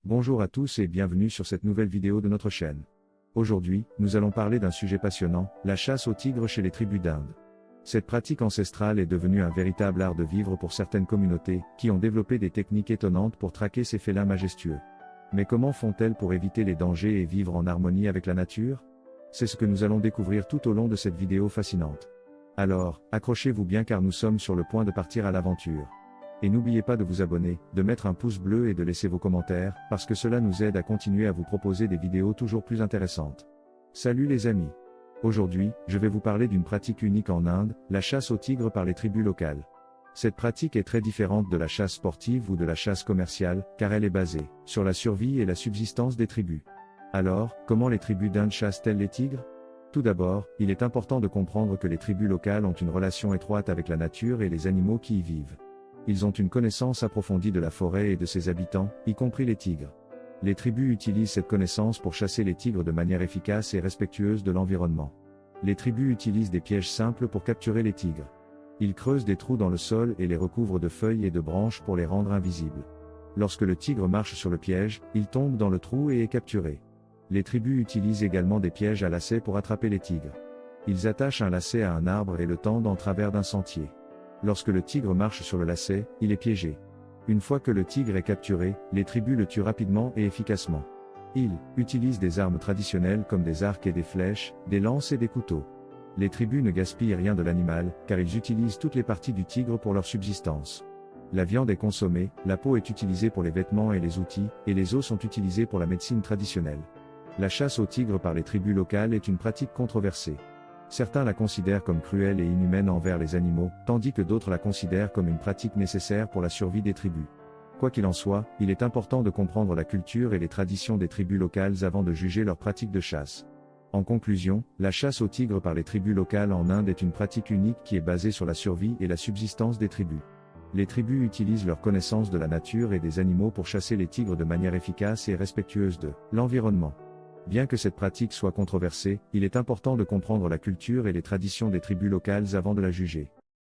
Bonjour à tous et bienvenue sur cette nouvelle vidéo de notre chaîne. Aujourd'hui, nous allons parler d'un sujet passionnant, la chasse au tigre chez les tribus d'Inde. Cette pratique ancestrale est devenue un véritable art de vivre pour certaines communautés, qui ont développé des techniques étonnantes pour traquer ces félins majestueux. Mais comment font-elles pour éviter les dangers et vivre en harmonie avec la nature? C'est ce que nous allons découvrir tout au long de cette vidéo fascinante. Alors, accrochez-vous bien car nous sommes sur le point de partir à l'aventure. Et n'oubliez pas de vous abonner, de mettre un pouce bleu et de laisser vos commentaires, parce que cela nous aide à continuer à vous proposer des vidéos toujours plus intéressantes. Salut les amis! Aujourd'hui, je vais vous parler d'une pratique unique en Inde, la chasse au tigre par les tribus locales. Cette pratique est très différente de la chasse sportive ou de la chasse commerciale, car elle est basée sur la survie et la subsistance des tribus. Alors, comment les tribus d'Inde chassent-elles les tigres? Tout d'abord, il est important de comprendre que les tribus locales ont une relation étroite avec la nature et les animaux qui y vivent. Ils ont une connaissance approfondie de la forêt et de ses habitants, y compris les tigres. Les tribus utilisent cette connaissance pour chasser les tigres de manière efficace et respectueuse de l'environnement. Les tribus utilisent des pièges simples pour capturer les tigres. Ils creusent des trous dans le sol et les recouvrent de feuilles et de branches pour les rendre invisibles. Lorsque le tigre marche sur le piège, il tombe dans le trou et est capturé. Les tribus utilisent également des pièges à lacets pour attraper les tigres. Ils attachent un lacet à un arbre et le tendent en travers d'un sentier. Lorsque le tigre marche sur le lacet, il est piégé. Une fois que le tigre est capturé, les tribus le tuent rapidement et efficacement. Ils utilisent des armes traditionnelles comme des arcs et des flèches, des lances et des couteaux. Les tribus ne gaspillent rien de l'animal, car ils utilisent toutes les parties du tigre pour leur subsistance. La viande est consommée, la peau est utilisée pour les vêtements et les outils, et les os sont utilisés pour la médecine traditionnelle. La chasse au tigre par les tribus locales est une pratique controversée. Certains la considèrent comme cruelle et inhumaine envers les animaux, tandis que d'autres la considèrent comme une pratique nécessaire pour la survie des tribus. Quoi qu'il en soit, il est important de comprendre la culture et les traditions des tribus locales avant de juger leur pratique de chasse. En conclusion, la chasse au tigre par les tribus locales en Inde est une pratique unique qui est basée sur la survie et la subsistance des tribus. Les tribus utilisent leur connaissance de la nature et des animaux pour chasser les tigres de manière efficace et respectueuse de l'environnement. Bien que cette pratique soit controversée, il est important de comprendre la culture et les traditions des tribus locales avant de la juger.